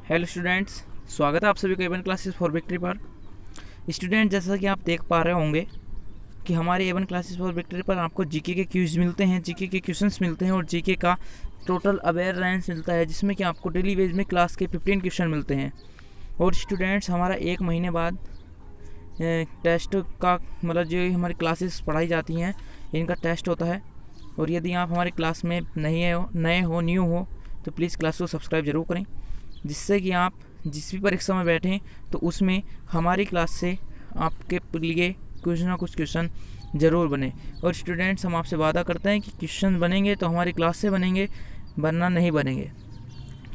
Hello students, स्वागत है आप सभी को एवन क्लासेस फॉर विक्ट्री पर। स्टूडेंट, जैसा कि आप देख पा रहे होंगे कि हमारे एवन क्लासेस फॉर विक्ट्री पर आपको जीके के क्यूज मिलते हैं, जीके के क्वेश्चंस मिलते हैं और जीके का टोटल अवेयरनेस मिलता है, जिसमें कि आपको डेली बेस में क्लास के 15 क्वेश्चन मिलते हैं। और स्टूडेंट्स, हमारा 1 महीने बाद टेस्ट का मतलब जो हमारी क्लासेस पढ़ाई जाती हैं इनका टेस्ट होता है। और यदि आप हमारी क्लास में नए हो न्यू हो तो प्लीज़ क्लास को सब्सक्राइब ज़रूर करें, जिससे कि आप जिस भी परीक्षा में बैठें तो उसमें हमारी क्लास से आपके लिए कुछ ना कुछ क्वेश्चन ज़रूर बने। और स्टूडेंट्स, हम आपसे वादा करते हैं कि क्वेश्चन बनेंगे तो हमारी क्लास से बनेंगे, वरना नहीं बनेंगे।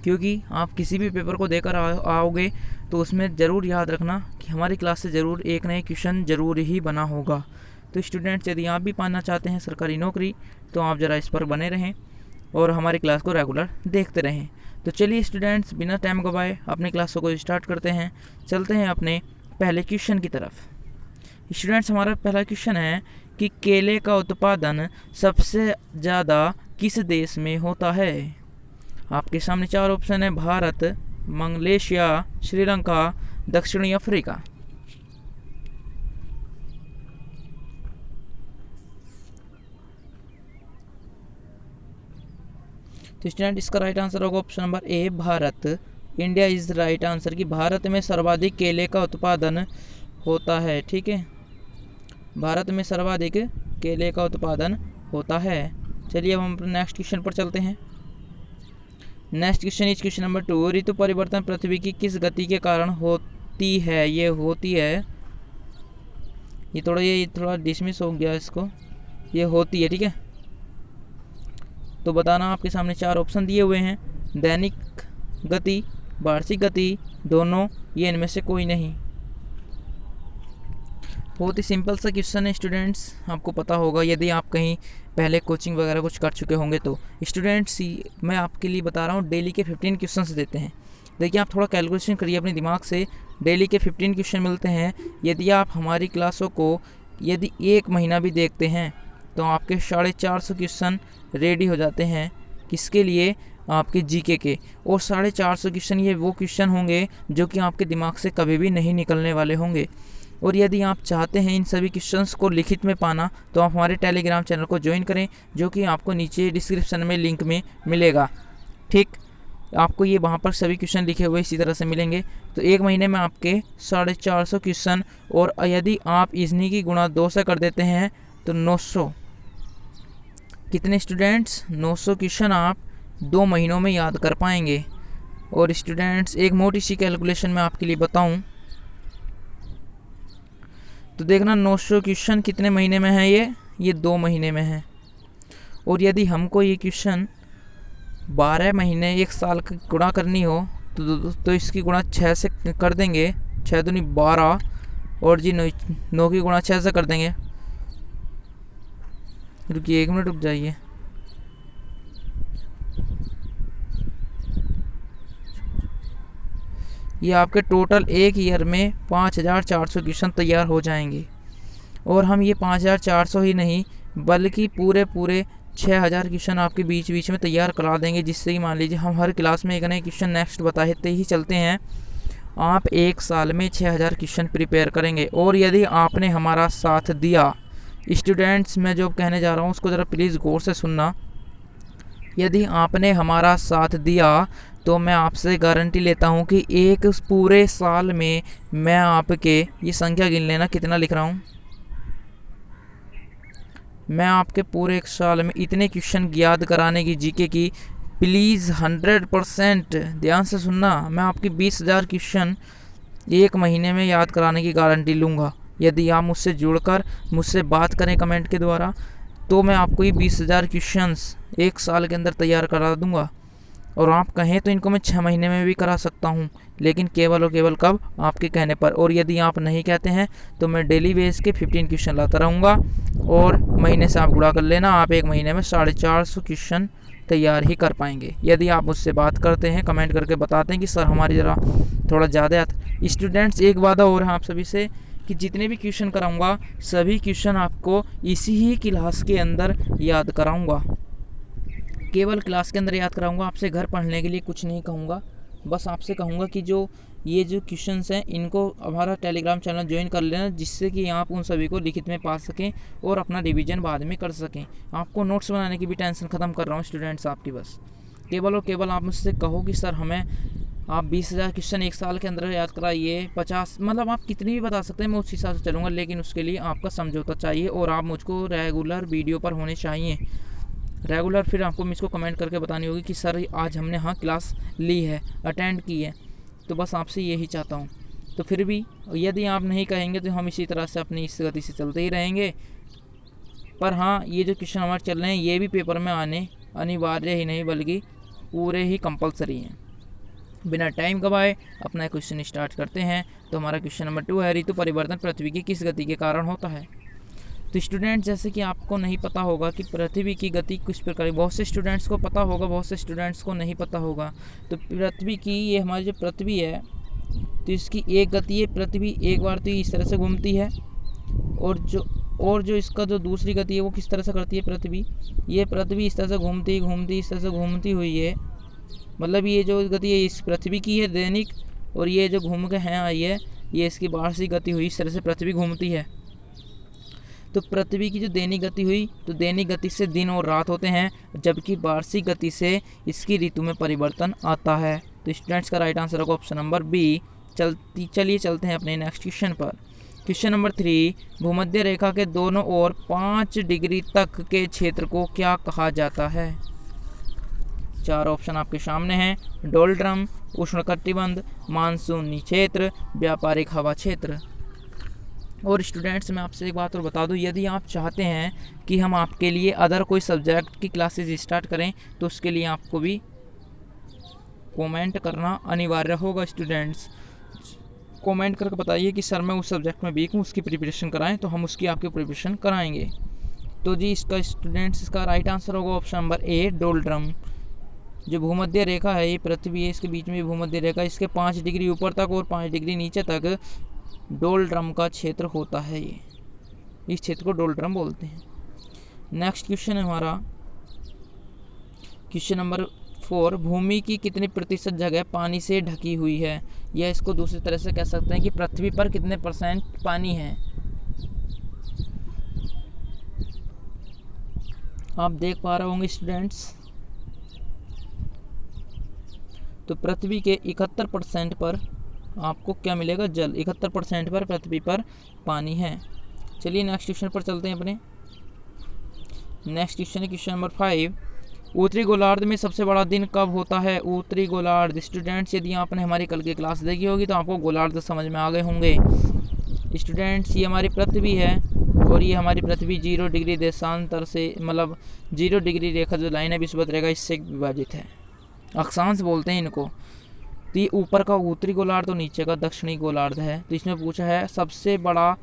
क्योंकि आप किसी भी पेपर को देकर आओगे तो उसमें ज़रूर याद रखना कि हमारी क्लास से ज़रूर एक नए क्वेश्चन ज़रूर ही बना होगा। तो स्टूडेंट्स, यदि आप भी पाना चाहते हैं सरकारी नौकरी तो आप ज़रा इस पर बने रहें और हमारी क्लास को रेगुलर देखते रहें। तो चलिए स्टूडेंट्स, बिना टाइम गवाए अपनी क्लासों को स्टार्ट करते हैं। चलते हैं अपने पहले क्वेश्चन की तरफ। स्टूडेंट्स, हमारा पहला क्वेश्चन है कि केले का उत्पादन सबसे ज़्यादा किस देश में होता है। आपके सामने 4 ऑप्शन है: भारत, मलेशिया, श्रीलंका, दक्षिणी अफ्रीका। तो स्टूडेंट, इसका राइट आंसर होगा option number A, Bharat. India is right answer कि भारत में सर्वाधिक केले का उत्पादन होता है। ठीक है, भारत में सर्वाधिक केले का उत्पादन होता है। चलिए अब हम नेक्स्ट क्वेश्चन पर चलते हैं। Next question is question number 2। ऋतु परिवर्तन पृथ्वी की किस गति के कारण होती है। ये थोड़ा डिसमिस हो गया इसको, ये होती है। ठीक है, तो बताना। आपके सामने 4 ऑप्शन दिए हुए हैं: दैनिक गति, वार्षिक गति, दोनों, ये इनमें से कोई नहीं। बहुत ही सिंपल सा क्वेश्चन है स्टूडेंट्स, आपको पता होगा यदि आप कहीं पहले कोचिंग वगैरह कुछ कर चुके होंगे तो। स्टूडेंट्स, मैं आपके लिए बता रहा हूँ, डेली के 15 क्वेश्चंस देते हैं। देखिए, आप थोड़ा कैलकुलेशन करिए अपने दिमाग से। डेली के 15 क्वेश्चन मिलते हैं। यदि आप हमारी क्लासों को यदि 1 महीना भी देखते हैं तो आपके 450 क्वेश्चन रेडी हो जाते हैं। किसके लिए? आपके जीके के। और 450 क्वेश्चन ये वो क्वेश्चन होंगे जो कि आपके दिमाग से कभी भी नहीं निकलने वाले होंगे। और यदि आप चाहते हैं इन सभी क्वेश्चंस को लिखित में पाना तो आप हमारे टेलीग्राम चैनल को ज्वाइन करें, जो कि आपको नीचे डिस्क्रिप्शन में लिंक में मिलेगा। ठीक, आपको ये वहाँ पर सभी क्वेश्चन लिखे हुए इसी तरह से मिलेंगे। तो 1 महीने में आपके 450 क्वेश्चन, और यदि आप इन्हीं की गुणा 2 से कर देते हैं तो 900। कितने स्टूडेंट्स? 900 क्वेश्चन आप 2 महीनों में याद कर पाएंगे। और स्टूडेंट्स, एक मोटी सी कैलकुलेशन मैं आपके लिए बताऊं तो देखना, 900 क्वेश्चन कितने महीने में है? ये 2 महीने में है। और यदि हमको ये क्वेश्चन 12 महीने 1 साल की गुणा करनी हो तो इसकी गुणा 6 से कर देंगे। 6 दूनी 12, और जी 9 की गुणा 6 से कर देंगे। रुकिए 1 मिनट, रुक जाइए। ये आपके टोटल 1 ईयर में 5400 क्वेश्चन तैयार हो जाएंगे। और हम ये 5400 ही नहीं बल्कि पूरे 6000 क्वेश्चन आपके बीच में तैयार करा देंगे, जिससे कि मान लीजिए हम हर क्लास में एक नए क्वेश्चन नेक्स्ट बताते ही चलते हैं। आप 1 साल में 6000 क्वेश्चन प्रिपेयर करेंगे। और यदि आपने हमारा साथ दिया, स्टूडेंट्स, मैं जो कहने जा रहा हूँ उसको ज़रा प्लीज़ गौर से सुनना। यदि आपने हमारा साथ दिया तो मैं आपसे गारंटी लेता हूँ कि एक पूरे साल में मैं आपके, ये संख्या गिन लेना कितना लिख रहा हूँ, मैं आपके पूरे 1 साल में इतने क्वेश्चन याद कराने की जीके की, प्लीज़ 100% ध्यान से सुनना, मैं आपकी 20,000 क्वेश्चन 1 महीने में याद कराने की गारंटी लूँगा। यदि आप मुझसे जुड़कर मुझसे बात करें कमेंट के द्वारा तो मैं आपको ये 20,000 क्वेश्चंस 1 साल के अंदर तैयार करा दूंगा। और आप कहें तो इनको मैं 6 महीने में भी करा सकता हूं, लेकिन केवल और केवल कब? आपके कहने पर। और यदि आप नहीं कहते हैं तो मैं डेली बेस के 15 क्वेश्चन लाता रहूँगा, और महीने से आप गुणा कर लेना, आप 1 महीने में 450 क्वेश्चन तैयार ही कर पाएंगे। यदि आप मुझसे बात करते हैं, कमेंट करके बताते हैं कि सर हमारी ज़रा थोड़ा ज़्यादा। स्टूडेंट्स, एक वादा और है आप सभी से कि जितने भी क्वेश्चन कराऊंगा सभी क्वेश्चन आपको इसी ही क्लास के अंदर याद कराऊंगा। केवल क्लास के अंदर याद कराऊंगा, आपसे घर पढ़ने के लिए कुछ नहीं कहूँगा। बस आपसे कहूँगा कि जो ये जो क्वेश्चंस हैं इनको हमारा टेलीग्राम चैनल ज्वाइन कर लेना, जिससे कि आप उन सभी को लिखित में पा सकें और अपना रिवीजन बाद में कर सकें। आपको नोट्स बनाने की भी टेंशन ख़त्म कर रहा हूँ स्टूडेंट्स आपकी। बस केवल और केवल आप मुझसे कहो कि सर हमें आप 20,000 क्वेश्चन एक साल के अंदर याद कराइए, 50 मतलब आप कितनी भी बता सकते हैं, मैं उस हिसाब से चलूँगा, लेकिन उसके लिए आपका समझौता चाहिए और आप मुझको रेगुलर वीडियो पर होने चाहिए रेगुलर। फिर आपको मुझको कमेंट करके बतानी होगी कि सर आज हमने हाँ क्लास ली है, अटेंड की है। तो बस आपसे यही चाहता हूँ। तो फिर भी यदि आप नहीं कहेंगे तो हम इसी तरह से अपनी इस गति से चलते ही रहेंगे। पर हाँ, ये जो क्वेश्चन हमारे चल रहे हैं ये भी पेपर में आने अनिवार्य ही नहीं बल्कि पूरे ही कंपलसरी हैं। बिना टाइम गवाए अपना क्वेश्चन स्टार्ट करते हैं। तो हमारा क्वेश्चन नंबर 2 है, ऋतु परिवर्तन पृथ्वी की किस गति के कारण होता है। तो स्टूडेंट, जैसे कि आपको नहीं पता होगा कि पृथ्वी की गति किस प्रकार, बहुत से स्टूडेंट्स को पता होगा, बहुत से स्टूडेंट्स को नहीं पता होगा। तो पृथ्वी की, ये हमारी जो पृथ्वी है तो इसकी एक गति है, पृथ्वी एक बार तो इस तरह से घूमती है और जो इसका जो दूसरी गति है वो किस तरह से करती है पृथ्वी, ये पृथ्वी इस तरह से घूमती इस तरह से घूमती हुई है, मतलब ये जो गति है इस पृथ्वी की है दैनिक, और ये जो घूम के हैं आई है ये इसकी वार्षिक गति हुई। इस तरह से पृथ्वी घूमती है। तो पृथ्वी की जो दैनिक गति हुई, तो दैनिक गति से दिन और रात होते हैं, जबकि वार्षिक गति से इसकी ऋतु में परिवर्तन आता है। तो स्टूडेंट्स का राइट आंसर होगा ऑप्शन नंबर बी। चलिए चलते हैं अपने नेक्स्ट क्वेश्चन पर। क्वेश्चन नंबर 3, भूमध्य रेखा के दोनों ओर 5 डिग्री तक के क्षेत्र को क्या कहा जाता है। 4 ऑप्शन आपके सामने हैं, डोल्ड्रम, उष्णकटिबंध, मानसूनी क्षेत्र, व्यापारिक हवा क्षेत्र। और स्टूडेंट्स, मैं आपसे एक बात और बता दूं, यदि आप चाहते हैं कि हम आपके लिए अदर कोई सब्जेक्ट की क्लासेस स्टार्ट करें तो उसके लिए आपको भी कमेंट करना अनिवार्य होगा। स्टूडेंट्स कमेंट करके बताइए कि सर मैं उस सब्जेक्ट में वीक हूँ, उसकी प्रिपरेशन कराएं, तो हम उसकी आपकी प्रिपरेशन कराएंगे। तो जी इसका स्टूडेंट्स इसका राइट आंसर होगा ऑप्शन नंबर ए, डोल्ड्रम। जो भूमध्य रेखा है, ये पृथ्वी है, इसके बीच में भूमध्य रेखा, इसके 5 डिग्री ऊपर तक और 5 डिग्री नीचे तक डोल्ड्रम का क्षेत्र होता है। ये इस क्षेत्र को डोल्ड्रम बोलते हैं। नेक्स्ट क्वेश्चन है हमारा क्वेश्चन नंबर 4, भूमि की कितनी प्रतिशत जगह पानी से ढकी हुई है, या इसको दूसरी तरह से कह सकते हैं कि पृथ्वी पर कितने परसेंट पानी है। आप देख पा रहे होंगे स्टूडेंट्स, तो पृथ्वी के 71% पर आपको क्या मिलेगा, जल। 71% पर पृथ्वी पर पानी है। चलिए नेक्स्ट क्वेश्चन पर चलते हैं अपने। नेक्स्ट क्वेश्चन है क्वेश्चन नंबर 5, उत्तरी गोलार्ध में सबसे बड़ा दिन कब होता है। उत्तरी गोलार्ध, स्टूडेंट्स यदि आपने हमारी कल की क्लास देखी होगी तो आपको गोलार्ध समझ में आ गए होंगे। स्टूडेंट्स ये हमारी पृथ्वी है और ये हमारी पृथ्वी 0 डिग्री देशांतर से, मतलब 0 डिग्री रेखा जो लाइन है विषुवत रेखा, इससे विभाजित है। अक्षांश बोलते हैं इनको। तो ये ऊपर का उत्तरी गोलार्ध और नीचे का दक्षिणी गोलार्ध है। तो इसमें पूछा है सबसे बड़ा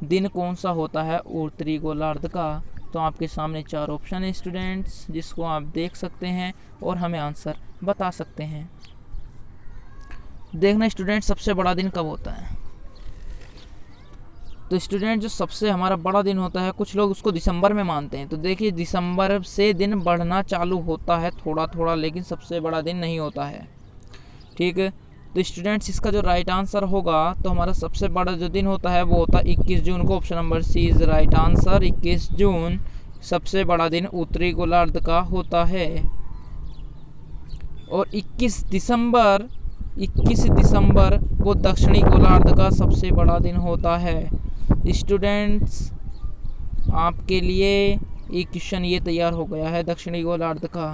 दिन कौन सा होता है उत्तरी गोलार्ध का। तो आपके सामने 4 ऑप्शन है स्टूडेंट्स, जिसको आप देख सकते हैं और हमें आंसर बता सकते हैं। देखना स्टूडेंट, सबसे बड़ा दिन कब होता है। तो स्टूडेंट जो सबसे हमारा बड़ा दिन होता है, कुछ लोग उसको दिसंबर में मानते हैं। तो देखिए दिसंबर से दिन बढ़ना चालू होता है थोड़ा थोड़ा, लेकिन सबसे बड़ा दिन नहीं होता है। ठीक है, तो स्टूडेंट्स इसका जो राइट आंसर होगा, तो हमारा सबसे बड़ा जो दिन होता है वो होता है 21 जून को। Option number C is right answer. 21 जून सबसे बड़ा दिन उत्तरी गोलार्ध का होता है। और 21 दिसंबर वो दक्षिणी गोलार्ध का सबसे बड़ा दिन होता है। स्टूडेंट्स आपके लिए एक क्वेश्चन ये तैयार हो गया है दक्षिणी गोलार्ध का।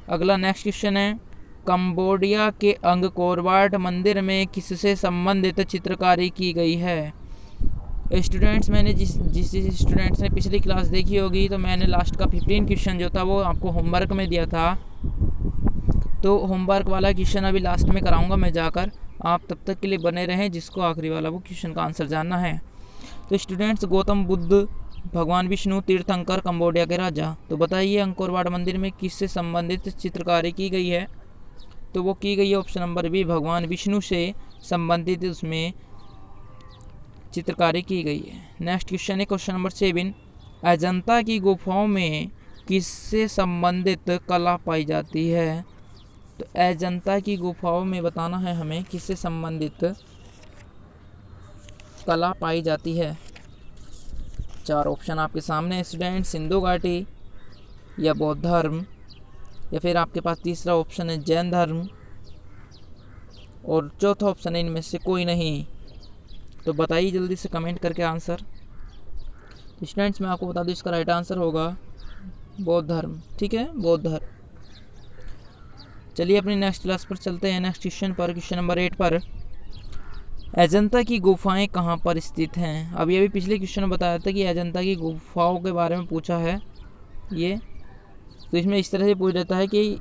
अगला नेक्स्ट क्वेश्चन है, कंबोडिया के अंगकोर वाट मंदिर में किससे संबंधित चित्रकारी की गई है। स्टूडेंट्स मैंने जिस स्टूडेंट्स ने पिछली क्लास देखी होगी, तो मैंने लास्ट का 15 क्वेश्चन जो था वो आपको होमवर्क में दिया था। तो होमवर्क वाला क्वेश्चन अभी लास्ट में कराऊंगा मैं जाकर, आप तब तक के लिए बने रहें जिसको आखिरी वाला वो क्वेश्चन का आंसर जानना है। तो स्टूडेंट्स गौतम बुद्ध, भगवान विष्णु, तीर्थंकर, कंबोडिया के राजा। तो बताइए अंकोर वाट मंदिर में किससे संबंधित चित्रकारी की गई है। तो वो की गई है ऑप्शन नंबर बी, भगवान विष्णु से संबंधित उसमें चित्रकारी की गई है। नेक्स्ट क्वेश्चन है क्वेश्चन नंबर 7, अजंता की गुफाओं में किससे संबंधित कला पाई जाती है। तो अजंता की गुफाओं में बताना है हमें किससे संबंधित कला पाई जाती है। 4 ऑप्शन आपके सामने स्टूडेंट, सिंधु घाटी या बौद्ध धर्म, या फिर आपके पास तीसरा ऑप्शन है जैन धर्म, और चौथा ऑप्शन है इनमें से कोई नहीं। तो बताइए जल्दी से कमेंट करके आंसर। तो स्टूडेंट्स मैं आपको बता दूं इसका राइट आंसर होगा बौद्ध धर्म। ठीक है, बौद्ध धर्म। चलिए अपनी नेक्स्ट क्लास पर चलते हैं, नेक्स्ट क्वेश्चन पर, क्वेश्चन नंबर 8 पर। अजंता की गुफाएं कहाँ पर स्थित हैं? अभी पिछले क्वेश्चन में बताया था कि अजंता की गुफाओं के बारे में पूछा है ये। तो इसमें इस तरह से पूछ देता है कि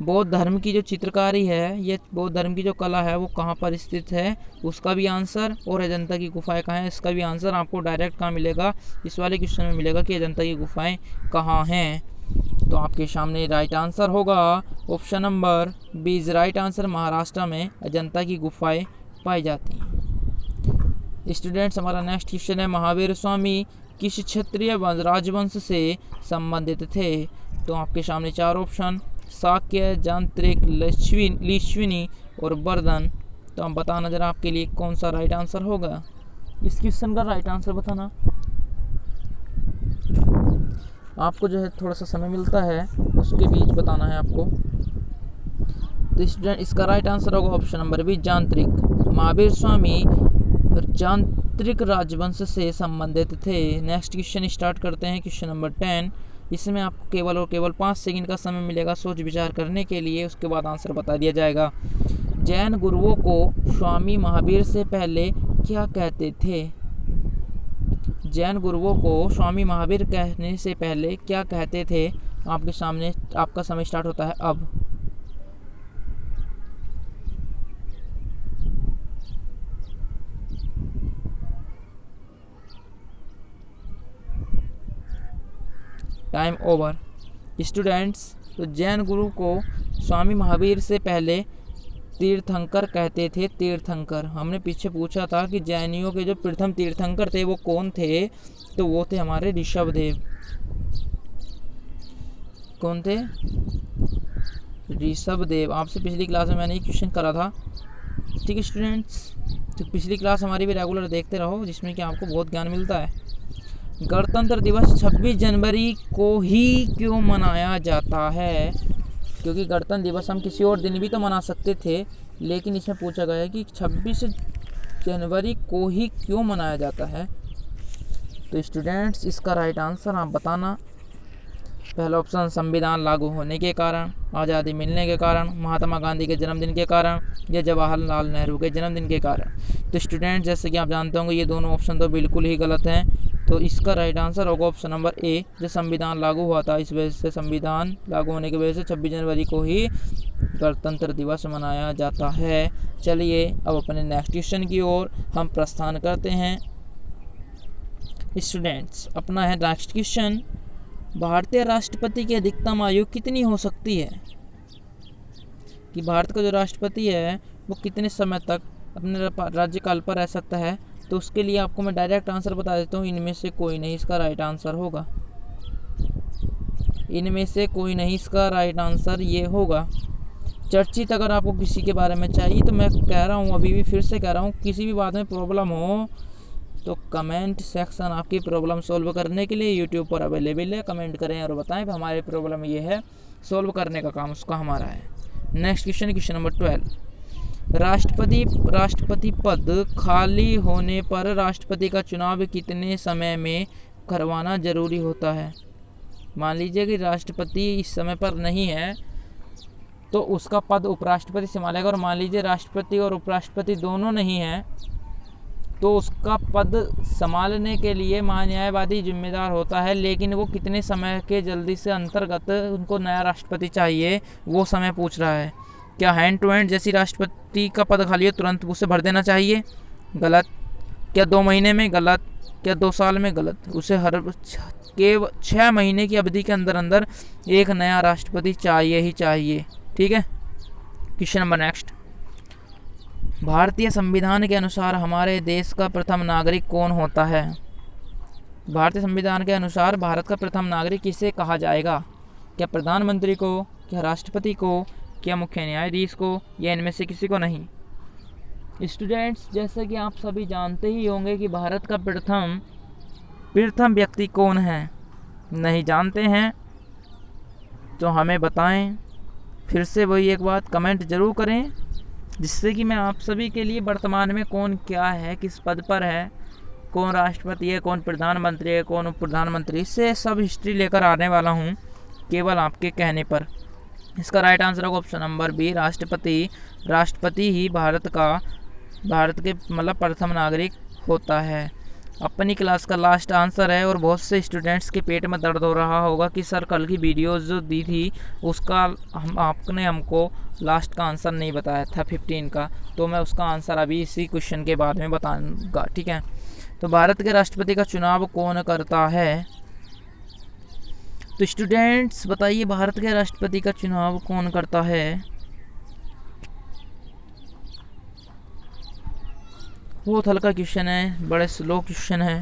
बौद्ध धर्म की जो चित्रकारी है, ये बौद्ध धर्म की जो कला है वो कहाँ पर स्थित है, उसका भी आंसर, और अजंता की गुफाएं कहाँ हैं इसका भी आंसर आपको डायरेक्ट कहाँ मिलेगा, इस वाले क्वेश्चन में मिलेगा कि अजंता की गुफाएं कहाँ हैं। तो आपके सामने राइट आंसर होगा option number B is right answer, Maharashtra में अजंता की गुफाएं पाई जाती हैं। स्टूडेंट्स हमारा नेक्स्ट क्वेश्चन है, महावीर स्वामी किस क्षत्रिय राजवंश से संबंधित थे? तो आपके सामने 4 ऑप्शन, शाक्य, जांत्रिक, लिश्विनी और वर्धन। तो हम बताना जरा आपके लिए कौन सा राइट आंसर होगा। इस क्वेश्चन का राइट आंसर बताना। आपको जो है थोड़ा सा समय मिलता है, उसके बीच बताना है आपको। तो स्टूडेंट इसका राइट आंसर होगा option number B, जांत्रिक। Mahavir Swami जांत्रिक राजवंश से संबंधित थे। नेक्स्ट क्वेश्चन स्टार्ट करते हैं, क्वेश्चन नंबर 10। इसमें आपको केवल और केवल 5 सेकंड का समय मिलेगा सोच विचार करने के लिए, उसके बाद आंसर बता दिया जाएगा। जैन गुरुओं को स्वामी महावीर से पहले क्या कहते थे? जैन गुरुओं को स्वामी महावीर कहने से पहले क्या कहते थे? आपके सामने आपका समय स्टार्ट होता है अब। Time over. स्टूडेंट्स तो जैन गुरु को स्वामी महावीर से पहले तीर्थंकर कहते थे। तीर्थंकर हमने पीछे पूछा था कि जैनियों के जो प्रथम तीर्थंकर थे वो कौन थे, तो वो थे हमारे ऋषभदेव। कौन थे? ऋषभदेव। आपसे पिछली क्लास में मैंने ये क्वेश्चन करा था। ठीक है स्टूडेंट्स, तो पिछली क्लास हमारी भी रेगुलर देखते रहो, जिसमें कि आपको बहुत ज्ञान मिलता है। गणतंत्र दिवस 26 जनवरी को ही क्यों मनाया जाता है? क्योंकि गणतंत्र दिवस हम किसी और दिन भी तो मना सकते थे, लेकिन इसमें पूछा गया है कि 26 जनवरी को ही क्यों मनाया जाता है। तो स्टूडेंट्स इसका राइट आंसर आप बताना। पहला ऑप्शन, संविधान लागू होने के कारण, आज़ादी मिलने के कारण, महात्मा गांधी के जन्मदिन के कारण, या जवाहरलाल नेहरू के जन्मदिन के कारण। तो स्टूडेंट जैसे कि आप जानते होंगे ये दोनों ऑप्शन तो बिल्कुल ही गलत हैं। तो इसका राइट आंसर होगा ऑप्शन नंबर ए, जो संविधान लागू हुआ था, इस वजह से संविधान लागू होने की वजह से 26 जनवरी को ही गणतंत्र दिवस मनाया जाता है। चलिए अब अपने नेक्स्ट क्वेश्चन की ओर हम प्रस्थान करते हैं। स्टूडेंट्स अपना है नेक्स्ट क्वेश्चन, भारतीय राष्ट्रपति की अधिकतम आयु कितनी हो सकती है? कि भारत का जो राष्ट्रपति है वो कितने समय तक अपने राज्यकाल पर रह सकता है? तो उसके लिए आपको मैं डायरेक्ट आंसर बता देता हूँ, इनमें से कोई नहीं इसका राइट आंसर होगा। इनमें से कोई नहीं इसका राइट आंसर ये होगा। चर्चित अगर आपको किसी के बारे में चाहिए तो मैं कह रहा हूँ, अभी भी फिर से कह रहा हूँ, किसी भी बात में प्रॉब्लम हो तो कमेंट सेक्शन आपकी प्रॉब्लम सॉल्व करने के लिए यूट्यूब पर अवेलेबल है। कमेंट करें और बताएं कि हमारी प्रॉब्लम ये है, सॉल्व करने का काम उसका हमारा है। Next question, question number 12। राष्ट्रपति पद खाली होने पर राष्ट्रपति का चुनाव कितने समय में करवाना जरूरी होता है? मान लीजिए कि राष्ट्रपति इस समय पर नहीं है तो उसका पद उपराष्ट्रपति संभालेगा, और मान लीजिए राष्ट्रपति और उपराष्ट्रपति दोनों नहीं हैं तो उसका पद संभालने के लिए महान्यायवादी जिम्मेदार होता है, लेकिन वो कितने समय के जल्दी से अंतर्गत उनको नया राष्ट्रपति चाहिए वो समय पूछ रहा है। क्या हैंड टू हैंड जैसी राष्ट्रपति का पद खाली है तुरंत उसे भर देना चाहिए? गलत। क्या 2 महीने में? गलत। क्या 2 साल में? गलत। उसे हर 6 महीने की अवधि के अंदर अंदर एक नया राष्ट्रपति चाहिए ही चाहिए। ठीक है, क्वेश्चन नंबर नेक्स्ट। भारतीय संविधान के अनुसार हमारे देश का प्रथम नागरिक कौन होता है? भारतीय संविधान के अनुसार भारत का प्रथम नागरिक किसे कहा जाएगा? क्या प्रधानमंत्री को, क्या राष्ट्रपति को, क्या मुख्य न्यायाधीश को या इनमें से किसी को नहीं। स्टूडेंट्स, जैसा कि आप सभी जानते ही होंगे कि भारत का प्रथम व्यक्ति कौन है। नहीं जानते हैं तो हमें बताएं। फिर से वही एक बात कमेंट ज़रूर करें, जिससे कि मैं आप सभी के लिए वर्तमान में कौन क्या है, किस पद पर है, कौन राष्ट्रपति है, कौन प्रधानमंत्री है, कौन उप प्रधानमंत्री, इससे सब हिस्ट्री लेकर आने वाला हूँ केवल आपके कहने पर। इसका राइट आंसर होगा ऑप्शन नंबर बी, राष्ट्रपति ही भारत के मतलब प्रथम नागरिक होता है। अपनी क्लास का लास्ट आंसर है और बहुत से स्टूडेंट्स के पेट में दर्द हो रहा होगा कि सर कल की वीडियोस जो दी थी उसका आपने हमको लास्ट का आंसर नहीं बताया था 15 का, तो मैं उसका आंसर अभी इसी क्वेश्चन के बाद में बताऊंगा, ठीक है। तो भारत के राष्ट्रपति का चुनाव कौन करता है? तो स्टूडेंट्स बताइए, भारत के राष्ट्रपति का चुनाव कौन करता है? बहुत हल्का क्वेश्चन है, बड़े स्लो क्वेश्चन है।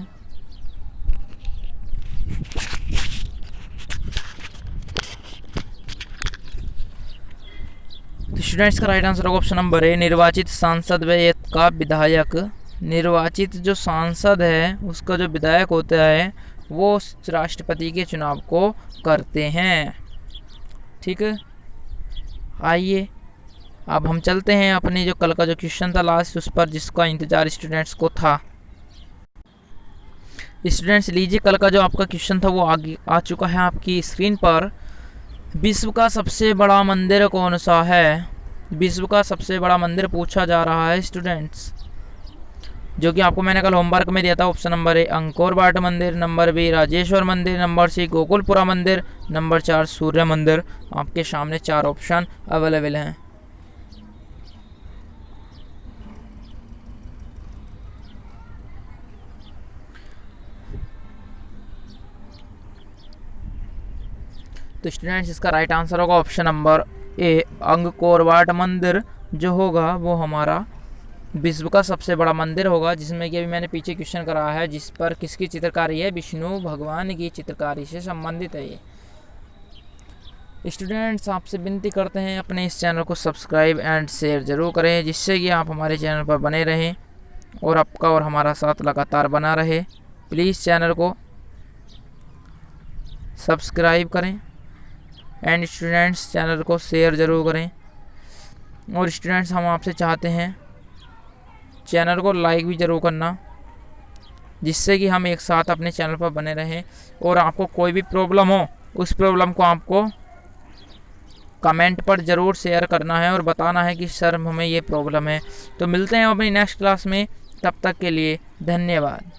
तो स्टूडेंट्स का राइट आंसर होगा ऑप्शन नंबर ए, निर्वाचित सांसद व का विधायक। निर्वाचित जो सांसद है उसका जो विधायक होता है वो राष्ट्रपति के चुनाव को करते हैं, ठीक है। आइए अब हम चलते हैं अपने जो कल का जो क्वेश्चन था लास्ट उस पर, जिसका इंतजार स्टूडेंट्स को था। स्टूडेंट्स लीजिए, कल का जो आपका क्वेश्चन था वो आगे आ चुका है आपकी स्क्रीन पर। विश्व का सबसे बड़ा मंदिर कौन सा है? विश्व का सबसे बड़ा मंदिर पूछा जा रहा है स्टूडेंट्स, जो कि आपको मैंने कल होमवर्क में दिया था। Option number A Angkor Wat मंदिर, नंबर बी राजेश्वर मंदिर, नंबर सी गोकुलपुरा मंदिर, नंबर 4 सूर्य मंदिर। आपके सामने 4 ऑप्शन अवेलेबल हैं। तो स्टूडेंट्स इसका राइट आंसर होगा option number A Angkor Wat मंदिर, जो होगा वो हमारा विश्व का सबसे बड़ा मंदिर होगा, जिसमें कि अभी मैंने पीछे क्वेश्चन करा है, जिस पर किसकी चित्रकारी है? विष्णु भगवान की चित्रकारी से संबंधित है ये। स्टूडेंट्स आपसे विनती करते हैं अपने इस चैनल को सब्सक्राइब एंड शेयर ज़रूर करें, जिससे कि आप हमारे चैनल पर बने रहें और आपका और हमारा साथ लगातार बना रहे। प्लीज़ चैनल को सब्सक्राइब करें एंड स्टूडेंट्स चैनल को शेयर ज़रूर करें। और स्टूडेंट्स हम आपसे चाहते हैं चैनल को लाइक भी ज़रूर करना, जिससे कि हम एक साथ अपने चैनल पर बने रहें। और आपको कोई भी प्रॉब्लम हो उस प्रॉब्लम को आपको कमेंट पर ज़रूर शेयर करना है और बताना है कि सर हमें ये प्रॉब्लम है। तो मिलते हैं अपनी नेक्स्ट क्लास में, तब तक के लिए धन्यवाद।